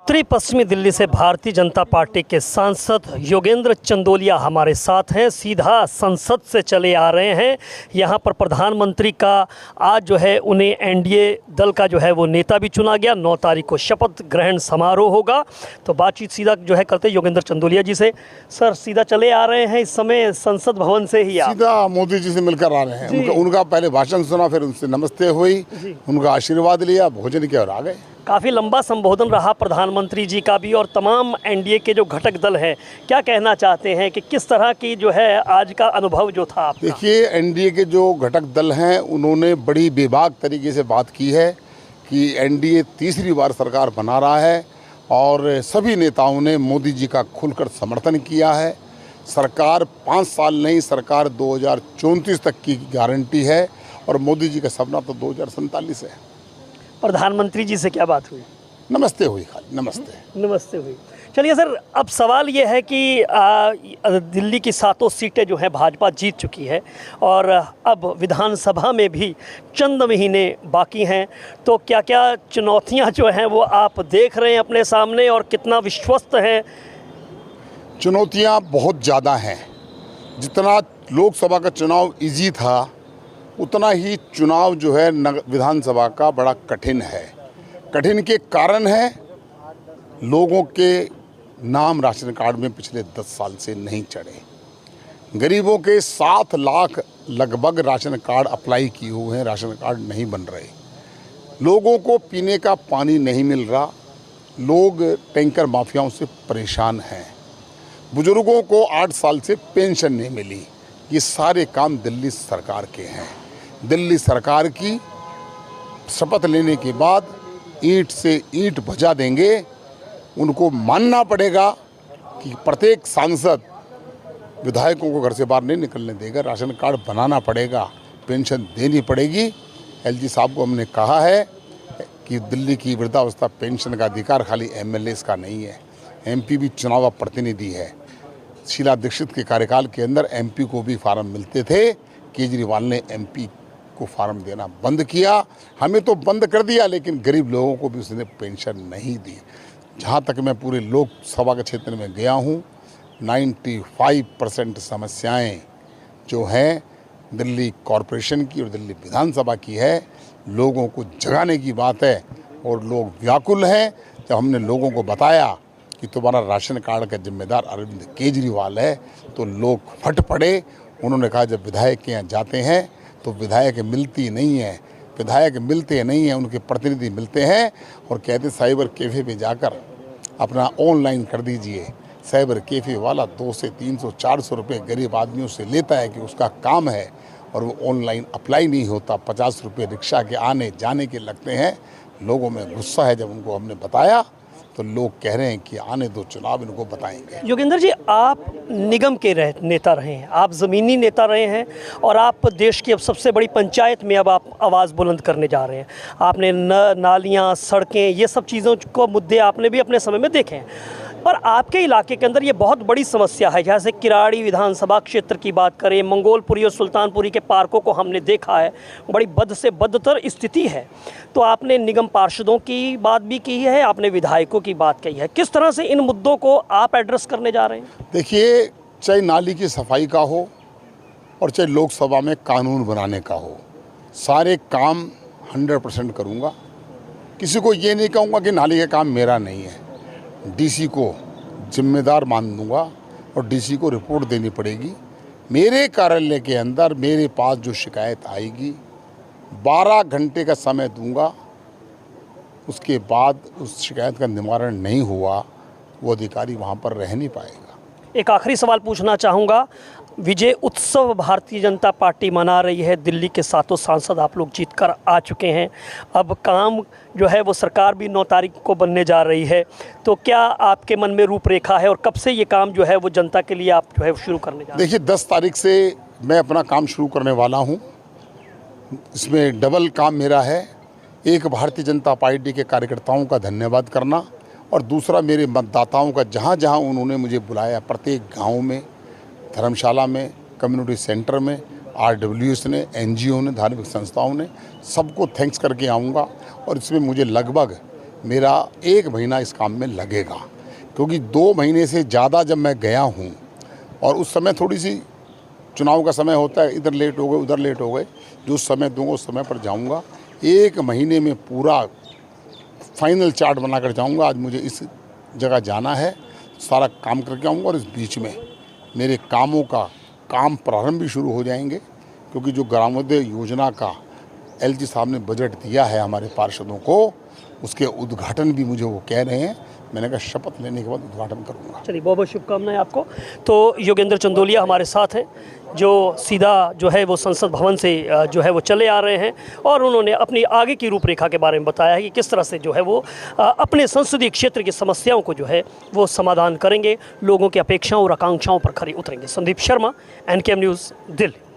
उत्तरी पश्चिमी दिल्ली से भारतीय जनता पार्टी के सांसद योगेंद्र चंदोलिया हमारे साथ हैं। सीधा संसद से चले आ रहे हैं। यहां पर प्रधानमंत्री का आज जो है उन्हें एनडीए दल का जो है वो नेता भी चुना गया। 9 तारीख को शपथ ग्रहण समारोह होगा। तो बातचीत सीधा जो है करते योगेंद्र चंदोलिया जी से। सर, सीधा चले आ रहे हैं इस समय संसद भवन से ही आप? सीधा मोदी जी से मिलकर आ रहे हैं। उनका पहले भाषण सुना, फिर उनसे नमस्ते हुई, उनका आशीर्वाद लिया, भोजन किया और आ गए। काफ़ी लंबा संबोधन रहा प्रधानमंत्री जी का भी और तमाम एनडीए के जो घटक दल हैं। क्या कहना चाहते हैं कि किस तरह की जो है आज का अनुभव जो था आपका? देखिए, एनडीए के जो घटक दल हैं उन्होंने बड़ी बेबाक तरीके से बात की है कि एनडीए तीसरी बार सरकार बना रहा है और सभी नेताओं ने मोदी जी का खुलकर समर्थन किया है। सरकार 5 साल नहीं, सरकार 2034 तक की गारंटी है और मोदी जी का सपना तो 2047 है। प्रधानमंत्री जी से क्या बात हुई? नमस्ते हुई, खाली नमस्ते हुई। चलिए सर, अब सवाल ये है कि दिल्ली की 7 सीटें जो हैं भाजपा जीत चुकी है और अब विधानसभा में भी चंद महीने बाकी हैं। तो क्या क्या चुनौतियां जो हैं वो आप देख रहे हैं अपने सामने और कितना विश्वस्त हैं? चुनौतियां बहुत ज़्यादा हैं। जितना लोकसभा का चुनाव इजी था, उतना ही चुनाव जो है विधानसभा का बड़ा कठिन है। कठिन के कारण है लोगों के नाम राशन कार्ड में पिछले 10 साल से नहीं चढ़े। गरीबों के 7 लाख लगभग राशन कार्ड अप्लाई किए हुए हैं, राशन कार्ड नहीं बन रहे। लोगों को पीने का पानी नहीं मिल रहा। लोग टैंकर माफियाओं से परेशान हैं। बुजुर्गों को 8 साल से पेंशन नहीं मिली। ये सारे काम दिल्ली सरकार के हैं। दिल्ली सरकार की शपथ लेने के बाद ईंट से ईंट बजा देंगे। उनको मानना पड़ेगा कि प्रत्येक सांसद विधायकों को घर से बाहर नहीं निकलने देगा। राशन कार्ड बनाना पड़ेगा, पेंशन देनी पड़ेगी। एलजी साहब को हमने कहा है कि दिल्ली की वृद्धावस्था पेंशन का अधिकार खाली एमएलएस का नहीं है, एमपी भी चुनाव प्रतिनिधि है। शीला दीक्षित के कार्यकाल के अंदर एमपी को भी फार्म मिलते थे। केजरीवाल ने एमपी को फार्म देना बंद किया। हमें तो बंद कर दिया, लेकिन गरीब लोगों को भी उसने पेंशन नहीं दी। जहाँ तक मैं पूरे लोकसभा के क्षेत्र में गया हूँ, 95% समस्याएं जो हैं दिल्ली कॉरपोरेशन की और दिल्ली विधानसभा की है। लोगों को जगाने की बात है और लोग व्याकुल हैं। जब हमने लोगों को बताया कि तुम्हारा राशन कार्ड का जिम्मेदार अरविंद केजरीवाल है, तो लोग फट पड़े। उन्होंने कहा जब विधायक के यहाँ जाते हैं तो विधायक मिलती नहीं है, विधायक मिलते नहीं हैं, उनके प्रतिनिधि मिलते हैं और कहते साइबर कैफ़े पे जाकर अपना ऑनलाइन कर दीजिए। साइबर कैफ़े वाला 200 से 300 400 रुपये गरीब आदमियों से लेता है कि उसका काम है और वो ऑनलाइन अप्लाई नहीं होता। 50 रुपये रिक्शा के आने जाने के लगते हैं। लोगों में गुस्सा है। जब उनको हमने बताया तो लोग कह रहे हैं कि आने दो, चुनाव इनको बताएंगे। योगेंद्र जी, आप निगम के नेता रहे हैं, आप ज़मीनी नेता रहे हैं और आप देश की अब सबसे बड़ी पंचायत में अब आप आवाज़ बुलंद करने जा रहे हैं। आपने नालियाँ, सड़कें, ये सब चीज़ों को मुद्दे आपने भी अपने समय में देखे हैं। पर आपके इलाके के अंदर ये बहुत बड़ी समस्या है। जैसे किराड़ी विधानसभा क्षेत्र की बात करें, मंगोलपुरी और सुल्तानपुरी के पार्कों को हमने देखा है, बड़ी बद से बदतर स्थिति है। तो आपने निगम पार्षदों की बात भी की है, आपने विधायकों की बात कही है। किस तरह से इन मुद्दों को आप एड्रेस करने जा रहे हैं? देखिए, चाहे नाली की सफाई का हो और चाहे लोकसभा में कानून बनाने का हो, सारे काम 100% करूँगा। किसी को ये नहीं कहूँगा कि नाली का काम मेरा नहीं है। डीसी को जिम्मेदार मान दूंगा और डीसी को रिपोर्ट देनी पड़ेगी। मेरे कार्यालय के अंदर मेरे पास जो शिकायत आएगी 12 घंटे का समय दूंगा। उसके बाद उस शिकायत का निवारण नहीं हुआ, वो अधिकारी वहाँ पर रह नहीं पाएगा। एक आखिरी सवाल पूछना चाहूँगा। विजय उत्सव भारतीय जनता पार्टी मना रही है। दिल्ली के 7 सांसद आप लोग जीत कर आ चुके हैं। अब काम जो है वो सरकार भी 9 तारीख को बनने जा रही है। तो क्या आपके मन में रूपरेखा है और कब से ये काम जो है वो जनता के लिए आप जो है शुरू करने जा रहे हैं? देखिए, 10 तारीख से मैं अपना काम शुरू करने वाला हूँ। इसमें डबल काम मेरा है। एक, भारतीय जनता पार्टी के कार्यकर्ताओं का धन्यवाद करना और दूसरा, मेरे मतदाताओं का जहाँ जहाँ उन्होंने मुझे बुलाया, प्रत्येक गाँव में, धर्मशाला में, कम्युनिटी सेंटर में, आरडब्ल्यूएस ने, एनजीओ ने, धार्मिक संस्थाओं ने, सबको थैंक्स करके आऊँगा। और इसमें मुझे लगभग मेरा 1 महीना इस काम में लगेगा, क्योंकि 2 महीने से ज़्यादा जब मैं गया हूँ और उस समय थोड़ी सी चुनाव का समय होता है, इधर लेट हो गए उधर लेट हो गए, जो समय दूंगा उस समय पर जाऊंगा। 1 महीने में पूरा फाइनल चार्ट बनाकर जाऊंगा। आज मुझे इस जगह जाना है, सारा काम करके आऊँगा और इस बीच में मेरे कामों का काम प्रारंभ भी शुरू हो जाएंगे, क्योंकि जो ग्रामोदय योजना का एलजी साहब ने बजट दिया है हमारे पार्षदों को, उसके उद्घाटन भी मुझे वो कह रहे हैं। मैंने कहा शपथ लेने के बाद उद्घाटन करूंगा। चलिए, बहुत बहुत शुभकामनाएं आपको। तो योगेंद्र चंदोलिया हमारे साथ हैं, जो सीधा जो है वो संसद भवन से जो है वो चले आ रहे हैं और उन्होंने अपनी आगे की रूपरेखा के बारे में बताया है कि किस तरह से जो है वो अपने संसदीय क्षेत्र की समस्याओं को जो है वो समाधान करेंगे, लोगों की अपेक्षाओं और आकांक्षाओं पर खरे उतरेंगे। Sandeep Sharma, NKM news, Delhi.